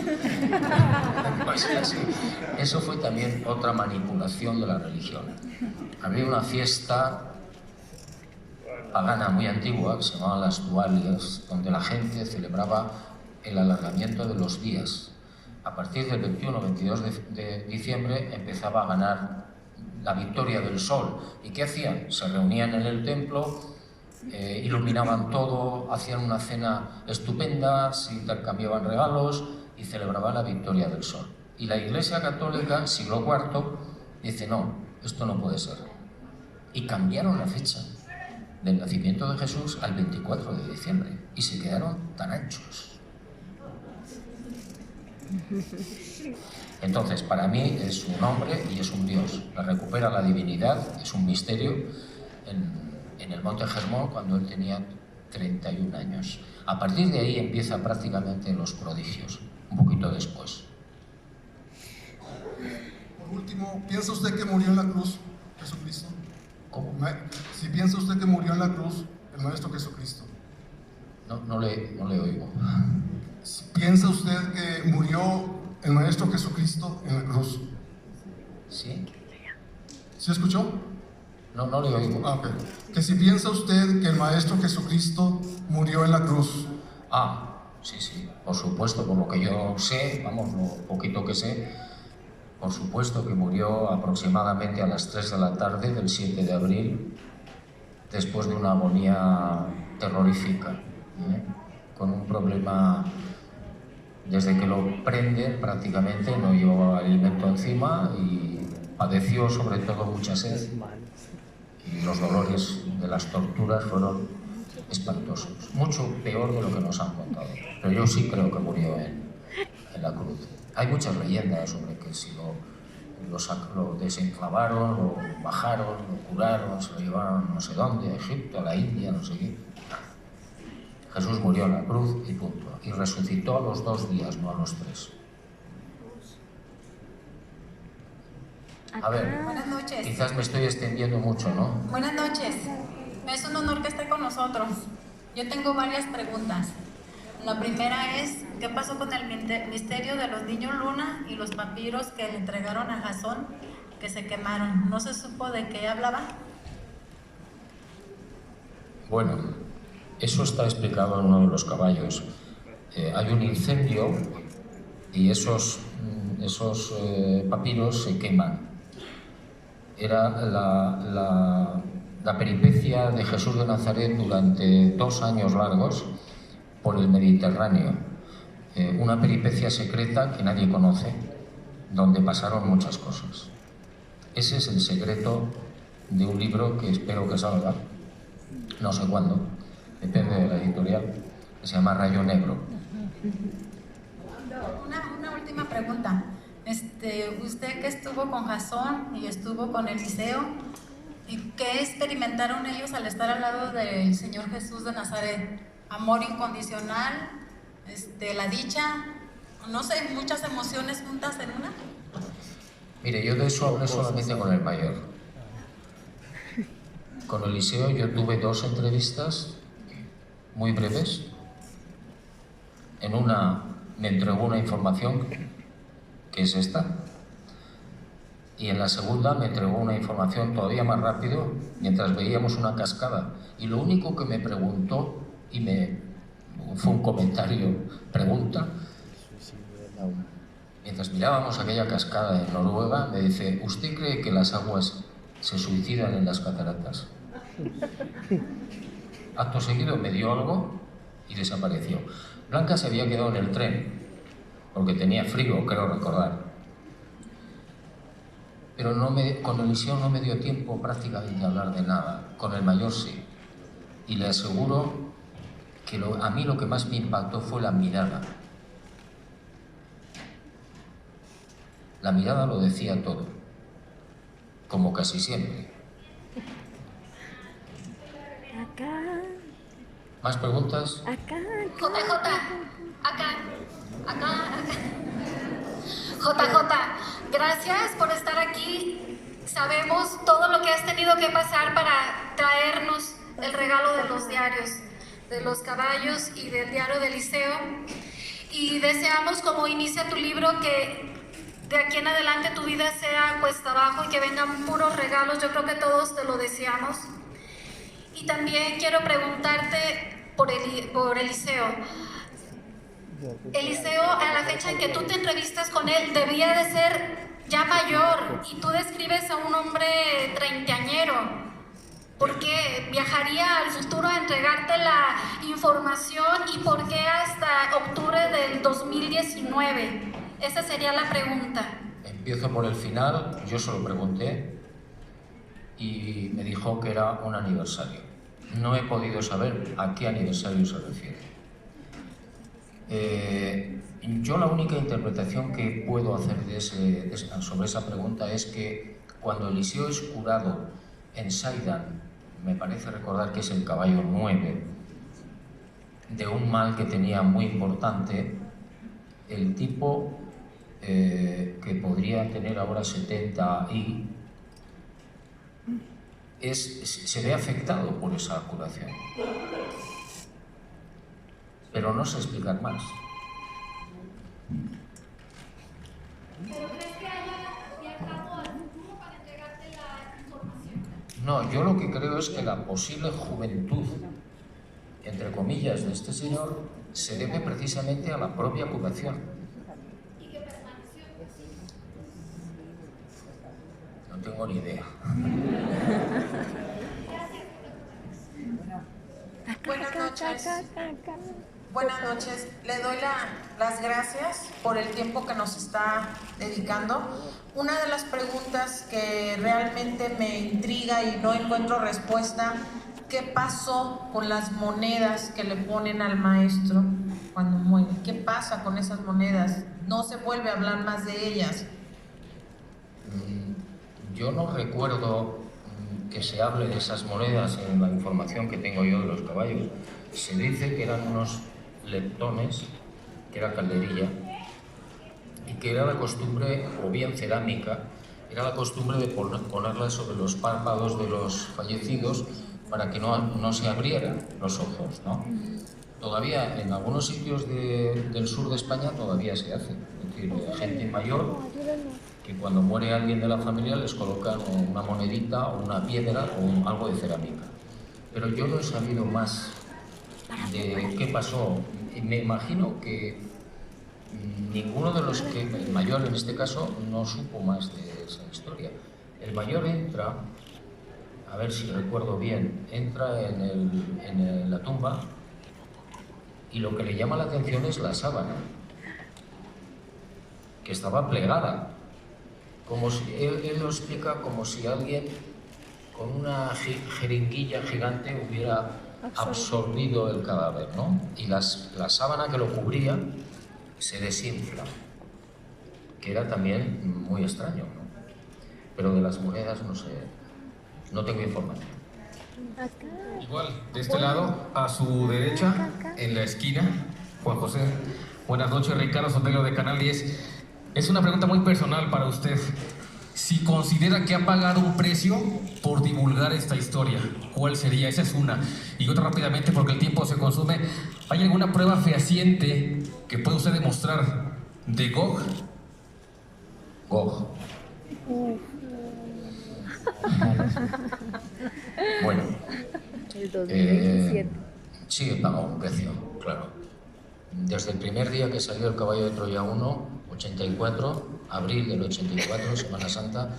Pues así. Eso fue también otra manipulación de la religión. Había una fiesta pagana muy antigua que se llamaba las Dualias, donde la gente celebraba el alargamiento de los días. A partir del 21-22 de diciembre empezaba a ganar la victoria del sol. ¿Y qué hacían? Se reunían en el templo, iluminaban todo, hacían una cena estupenda, se intercambiaban regalos y celebraban la victoria del sol. Y la Iglesia Católica, siglo IV, dice: no, esto no puede ser. Y cambiaron la fecha del nacimiento de Jesús al 24 de diciembre y se quedaron tan anchos. Entonces, para mí es un hombre y es un Dios. Recupera la divinidad, es un misterio. En el Monte Hermón, cuando él tenía 31 años. A partir de ahí empieza prácticamente los prodigios, un poquito después. Por último, ¿piensa usted que murió en la cruz Jesucristo? ¿Cómo? Si piensa usted que murió en la cruz el Maestro Jesucristo. No le oigo. ¿piensa usted que murió el Maestro Jesucristo en la cruz? ¿Sí? ¿Sí escuchó? No, no le oigo. Ah, ok. Que si piensa usted que el Maestro Jesucristo murió en la cruz. Ah, sí, sí, por supuesto, por lo que yo sé, vamos, lo poquito que sé, por supuesto que murió aproximadamente a las 3 de la tarde del 7 de abril, después de una agonía terrorífica, con un problema, desde que lo prenden prácticamente no llevaba alimento encima y padeció sobre todo mucha sed y los dolores de las torturas fueron espantosos, mucho peor de lo que nos han contado, pero yo sí creo que murió en la cruz. Hay muchas leyendas sobre que si lo desenclavaron, lo bajaron, lo curaron, se lo llevaron no sé dónde, a Egipto, a la India, no sé qué. Jesús murió en la cruz y punto. Y resucitó a los 2 días, no a los 3. A ver, buenas noches. Quizás me estoy extendiendo mucho, ¿no? Buenas noches. Es un honor que esté con nosotros. Yo tengo varias preguntas. La primera es, ¿qué pasó con el misterio de los niños luna y los papiros que le entregaron a Jasón, que se quemaron? ¿No se supo de qué hablaban? Bueno, eso está explicado en uno de los caballos. Hay un incendio y esos papiros se queman. Era la peripecia de Jesús de Nazaret durante 2 años largos por el Mediterráneo. Una peripecia secreta que nadie conoce, donde pasaron muchas cosas. Ese es el secreto de un libro que espero que salga, no sé cuándo, depende de la editorial, que se llama Rayo Negro. Una última pregunta. Usted que estuvo con Jasón y estuvo con Eliseo, ¿qué experimentaron ellos al estar al lado del Señor Jesús de Nazaret? ¿Amor incondicional? ¿La dicha? No sé, muchas emociones juntas en una. Mire, yo de eso hablé solamente con el mayor. Con Eliseo yo tuve 2 entrevistas muy breves. En una me entregó una información, que es esta, y en la segunda me entregó una información todavía más rápido, mientras veíamos una cascada. Y lo único que me preguntó, y fue un comentario, pregunta, mientras mirábamos aquella cascada en Noruega, me dice: ¿usted cree que las aguas se suicidan en las cataratas? Acto seguido me dio algo y desapareció. Blanca se había quedado en el tren porque tenía frío, creo recordar. Pero con Eliseo no me dio tiempo prácticamente a hablar de nada. Con el mayor sí. Y le aseguro que a mí lo que más me impactó fue la mirada. La mirada lo decía todo, como casi siempre. Acá. ¿Más preguntas? Acá. JJ, acá. JJ, gracias por estar aquí. Sabemos todo lo que has tenido que pasar para traernos el regalo de los diarios, de los caballos y del diario de Eliseo. Y deseamos, como inicia tu libro, que de aquí en adelante tu vida sea cuesta abajo y que vengan puros regalos. Yo creo que todos te lo deseamos. Y también quiero preguntarte por Eliseo. Eliseo, a la fecha en que tú te entrevistas con él, debía de ser ya mayor, y tú describes a un hombre treintañero. ¿Por qué viajaría al futuro a entregarte la información y por qué hasta octubre del 2019? Esa sería la pregunta. Empiezo por el final. Yo se lo pregunté y me dijo que era un aniversario. No he podido saber a qué aniversario se refiere. Yo la única interpretación que puedo hacer sobre esa pregunta es que cuando Eliseo es curado en Saidan, me parece recordar que es el caballo 9, de un mal que tenía muy importante, el tipo que podría tener ahora 70 y se ve afectado por esa curación. Pero no sé explicar más. ¿Pero crees que haya viajado al futuro para entregarte la información? No, yo lo que creo es que la posible juventud, entre comillas, de este señor se debe precisamente a la propia curación. ¿Y qué permaneció? No tengo ni idea. Buenas noches. Buenas noches. Le doy las gracias por el tiempo que nos está dedicando. Una de las preguntas que realmente me intriga y no encuentro respuesta, ¿qué pasó con las monedas que le ponen al maestro cuando muere? ¿Qué pasa con esas monedas? No se vuelve a hablar más de ellas. Yo no recuerdo que se hable de esas monedas en la información que tengo yo de los caballos. Se dice que eran unos leptones, que era calderilla, y que era la costumbre, o bien cerámica, era la costumbre de ponerla sobre los párpados de los fallecidos para que no se abrieran los ojos, ¿no? Todavía en algunos sitios del sur de España todavía se hace. Es decir, gente mayor que cuando muere alguien de la familia les colocan una monedita o una piedra o algo de cerámica. Pero yo no he sabido más de qué pasó. Me imagino que ninguno de los que, el mayor en este caso, no supo más de esa historia. El mayor entra, a ver si recuerdo bien, entra en la tumba y lo que le llama la atención es la sábana, que estaba plegada. Como si, él lo explica como si alguien con una jeringuilla gigante hubiera absorbido el cadáver, ¿no? Y la sábana que lo cubría se desinfla, que era también muy extraño, ¿no? Pero de las monedas no sé, no tengo información. Igual, de este lado, a su derecha, en la esquina, Juan José. Buenas noches, Ricardo Sotelo de Canal 10. Es una pregunta muy personal para usted. Si considera que ha pagado un precio por divulgar esta historia, ¿cuál sería? Esa es una. Y otra rápidamente, porque el tiempo se consume. ¿Hay alguna prueba fehaciente que pueda usted demostrar de Gog? Gog. Bueno. El 2017. Sí, he pagado un precio, claro. Desde el primer día que salió el Caballo de Troya 1, 84, abril del 84, Semana Santa,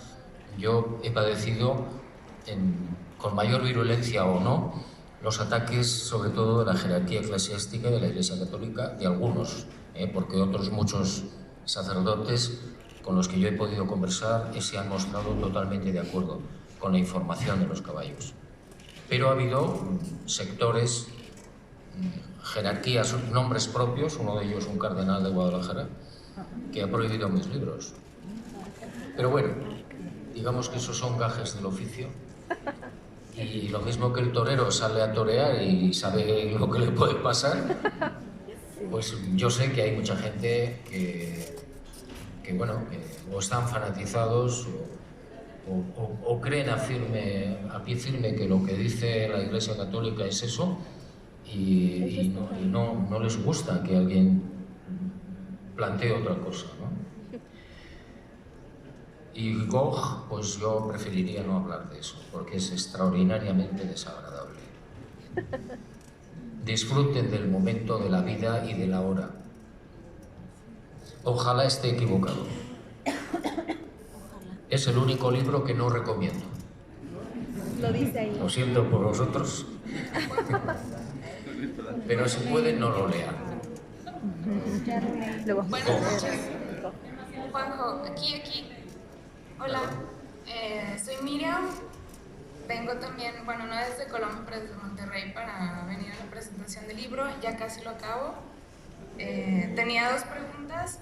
yo he padecido, con mayor virulencia o no, los ataques sobre todo de la jerarquía eclesiástica de la Iglesia Católica, de algunos, porque otros muchos sacerdotes con los que yo he podido conversar se han mostrado totalmente de acuerdo con la información de los caballos. Pero ha habido sectores, jerarquías, nombres propios, uno de ellos un cardenal de Guadalajara, que ha prohibido mis libros. Pero bueno, digamos que esos son gajes del oficio. Y lo mismo que el torero sale a torear y sabe lo que le puede pasar, pues yo sé que hay mucha gente que bueno, que o están fanatizados o creen a pie firme que lo que dice la Iglesia Católica es eso y no les gusta que alguien plantee otra cosa, ¿no? Y Gog, pues yo preferiría no hablar de eso, porque es extraordinariamente desagradable. Disfruten del momento de la vida y de la hora. Ojalá esté equivocado. Es el único libro que no recomiendo. Lo dice ahí. Lo siento por vosotros, pero si pueden no lo lean. Buenas noches. Juanjo, aquí. Hola, soy Miriam. Vengo también, bueno, no desde Colombia, pero desde Monterrey para venir a la presentación del libro. Ya casi lo acabo. Tenía dos preguntas.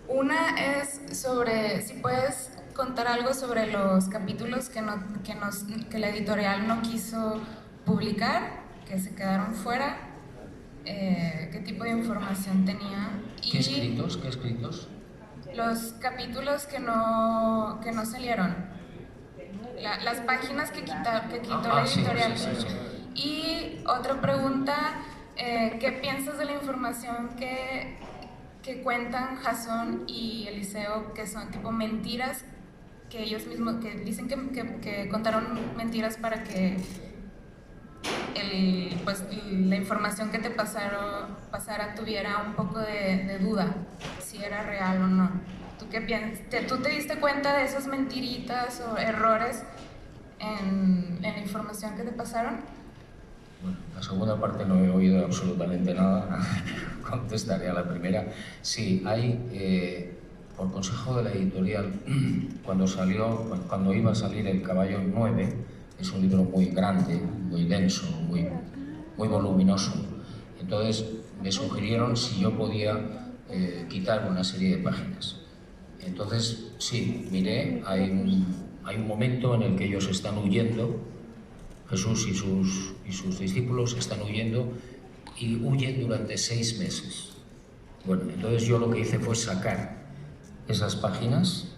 Una es sobre si puedes contar algo sobre los capítulos que la editorial no quiso publicar, que se quedaron fuera. ¿Qué tipo de información tenía? ¿Qué escritos? ¿Qué escritos? Los capítulos que no salieron. Las páginas que quitó la editorial. Sí. Y otra pregunta, ¿qué piensas de la información que que cuentan Jasón y Eliseo, que son tipo mentiras, que ellos mismos, que dicen que contaron mentiras para que la información que te pasara tuviera un poco de duda, si era real o no. ¿Tú qué piensas? ¿Tú te diste cuenta de esas mentiritas o errores en la información que te pasaron? Bueno, la segunda parte no he oído absolutamente nada. Contestaré a la primera. Sí, hay, por consejo de la editorial, cuando iba a salir El caballo 9, es un libro muy grande, muy denso, muy voluminoso. Entonces me sugirieron si yo podía quitar una serie de páginas. Entonces, sí, miré, hay un momento en el que ellos están huyendo, Jesús y sus discípulos están huyendo y huyen durante 6 meses. Bueno, entonces yo lo que hice fue sacar esas páginas,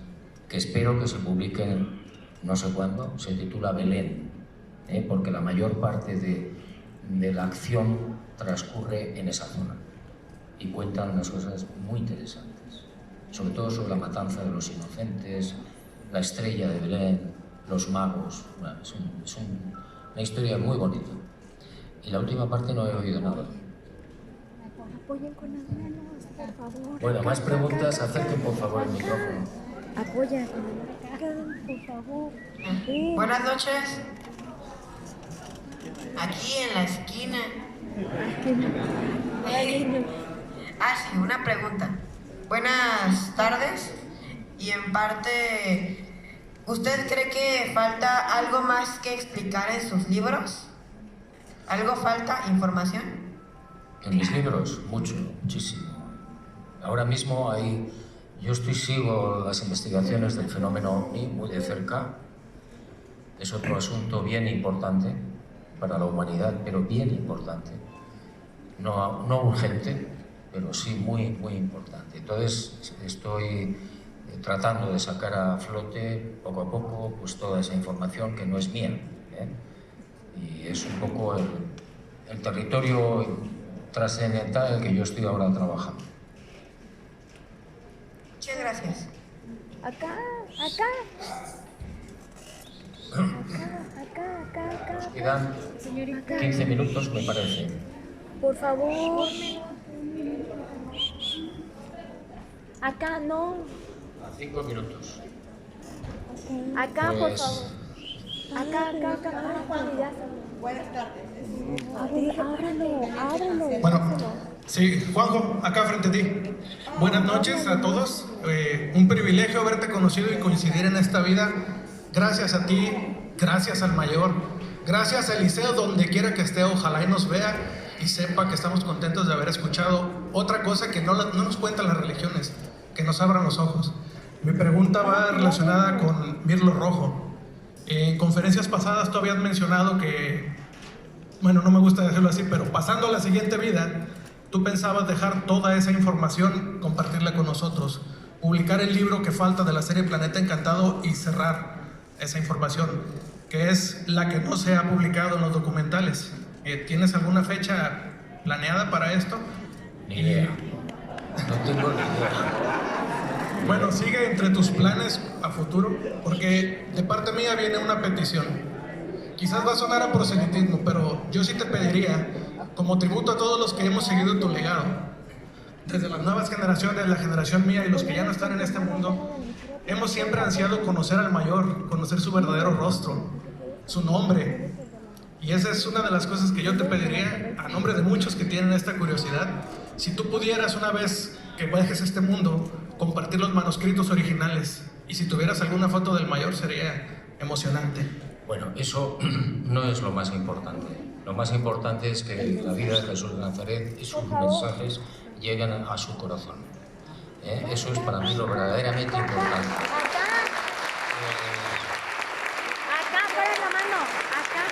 que espero que se publiquen no sé cuándo. Se titula Belén, porque la mayor parte de la acción transcurre en esa zona y cuentan unas cosas muy interesantes, sobre todo sobre la matanza de los inocentes, la estrella de Belén, los magos. Bueno, es una historia muy bonita. Y la última parte no he oído nada. Apoyen con las manos, por favor. Bueno, más preguntas, acerquen por favor el micrófono. Apoya con la mano, por favor. Buenas noches. Aquí en la esquina. Sí, una pregunta. Buenas tardes. Y en parte, ¿usted cree que falta algo más que explicar en sus libros? ¿Algo falta? ¿Información? En mis libros, muchísimo. Ahora mismo sigo las investigaciones del fenómeno OVNI muy de cerca. Es otro asunto bien importante para la humanidad, pero bien importante. No urgente, pero sí muy importante. Entonces estoy tratando de sacar a flote poco a poco pues toda esa información que no es mía, y es un poco el territorio trascendental en el que yo estoy ahora trabajando. Muchas gracias. Acá. Nos quedan 15 minutos, me parece. Por favor. Acá no. 5 minutos. Acá, Pues, por favor. Acá. Buenas tardes. Ábrelo. Bueno, sí, Juanjo, acá frente a ti. Buenas noches a todos. Un privilegio haberte conocido y coincidir en esta vida. Gracias a ti, gracias al mayor, gracias a Eliseo, donde quiera que esté, ojalá y nos vea y sepa que estamos contentos de haber escuchado otra cosa que no nos cuentan las religiones, que nos abran los ojos. Mi pregunta va relacionada con Mirlo Rojo. En conferencias pasadas tú habías mencionado que, bueno, no me gusta decirlo así, pero pasando a la siguiente vida, tú pensabas dejar toda esa información, compartirla con nosotros, publicar el libro que falta de la serie Planeta Encantado y cerrar esa información, que es la que no se ha publicado en los documentales. ¿Tienes alguna fecha planeada para esto? Ni idea. No tengo ni idea. Bueno, sigue entre tus planes a futuro, porque de parte mía viene una petición. Quizás va a sonar a proselitismo, pero yo sí te pediría, como tributo a todos los que hemos seguido tu legado, desde las nuevas generaciones, la generación mía y los que ya no están en este mundo, hemos siempre ansiado conocer al mayor, conocer su verdadero rostro, su nombre. Y esa es una de las cosas que yo te pediría, a nombre de muchos que tienen esta curiosidad. Si tú pudieras, una vez que viajes a este mundo, compartir los manuscritos originales, y si tuvieras alguna foto del mayor sería emocionante. Bueno, eso no es lo más importante. Lo más importante es que la vida de Jesús de Nazaret y sus mensajes lleguen a su corazón. Eso es para mí lo verdaderamente importante. Acá, fuera la mano. Acá.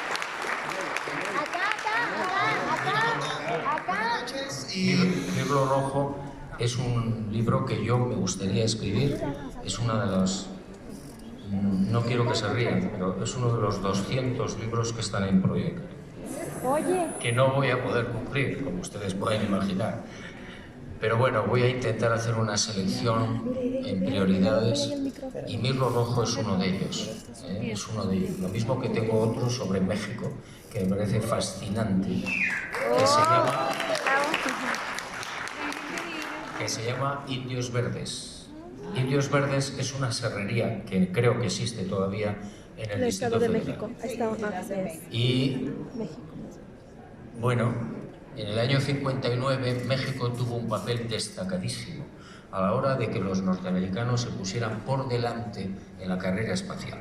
Libro Rojo es un libro que yo me gustaría escribir. Es una de las... No quiero que se rían, pero es uno de los 200 libros que están en proyecto. Oye. Que no voy a poder cumplir, como ustedes pueden imaginar. Pero bueno, voy a intentar hacer una selección en prioridades y Mirlo Rojo es uno de ellos. Es uno de ellos. Lo mismo que tengo otro sobre México, que me parece fascinante, que se llama Indios Verdes. Indios Verdes es una serrería que creo que existe todavía en el Distrito Federal. Y bueno, en el año 59 México tuvo un papel destacadísimo a la hora de que los norteamericanos se pusieran por delante en la carrera espacial.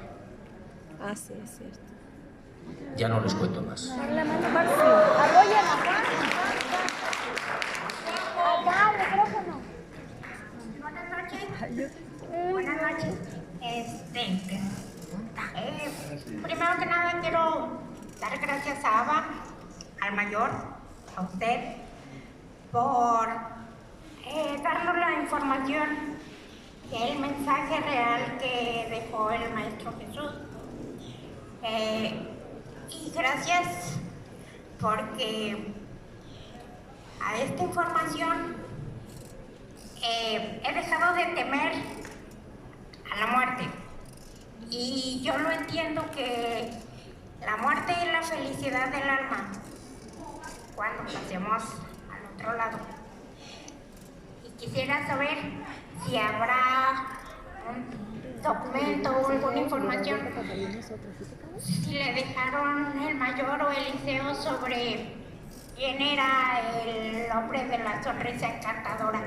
Ah, sí, es cierto. Ya no les cuento más. Buenas noches. Buenas noches. Primero que nada quiero dar gracias a Ava, al mayor, a usted, por darnos la información del mensaje real que dejó el Maestro Jesús. Y gracias porque a esta información he dejado de temer a la muerte. Y yo lo entiendo que la muerte es la felicidad del alma cuando pasemos al otro lado. Y quisiera saber si habrá un documento o alguna información, si le dejaron el mayor o Eliseo sobre quién era el hombre de la sonrisa encantadora.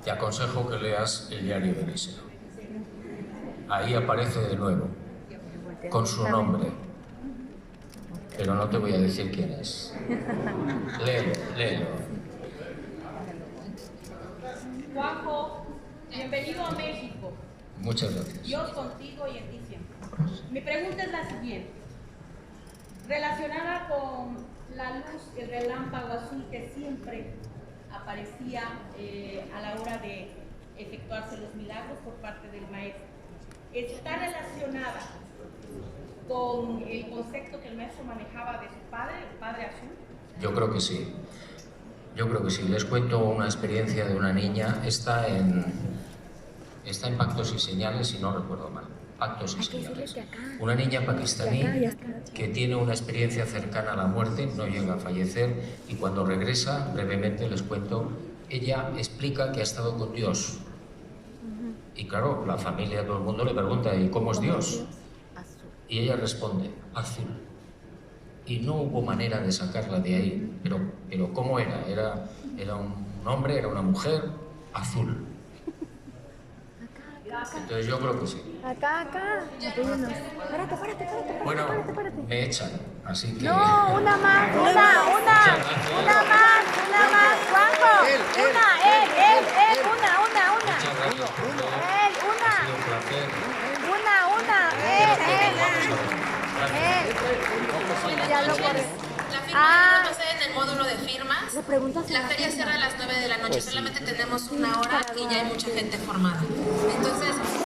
Te aconsejo que leas el diario de Eliseo. Ahí aparece de nuevo, con su nombre, pero no te voy a decir quién es. Léelo, léelo. Juanjo, bienvenido a México. Muchas gracias. Dios contigo y en ti siempre. Mi pregunta es la siguiente. Relacionada con la luz, el relámpago azul que siempre aparecía a la hora de efectuarse los milagros por parte del Maestro, ¿está relacionada con el concepto que el Maestro manejaba de su padre, el Padre Azul? Yo creo que sí. Yo creo que sí. Les cuento una experiencia de una niña. Está en Pactos y Señales, si no recuerdo mal. Pactos y Señales. Una niña pakistaní que tiene una experiencia cercana a la muerte, no llega a fallecer, y cuando regresa, brevemente les cuento, ella explica que ha estado con Dios. Y claro, la familia, todo el mundo le pregunta, ¿y cómo es Dios? Y ella responde, azul. Y no hubo manera de sacarla de ahí. Pero ¿cómo era? ¿Era un hombre, era una mujer? Azul. Entonces yo creo que sí. Acá. Párate. Bueno, me echan, así que... No, una más. Juanjo. Él, una. Muchas gracias por todo. Ha sido un placer. Ya lo corres. La firma va a ser en el módulo de firmas. La feria firma. cierra a las 9 de la noche. Pues sí. Solamente tenemos una hora y ya hay mucha gente formada. Entonces...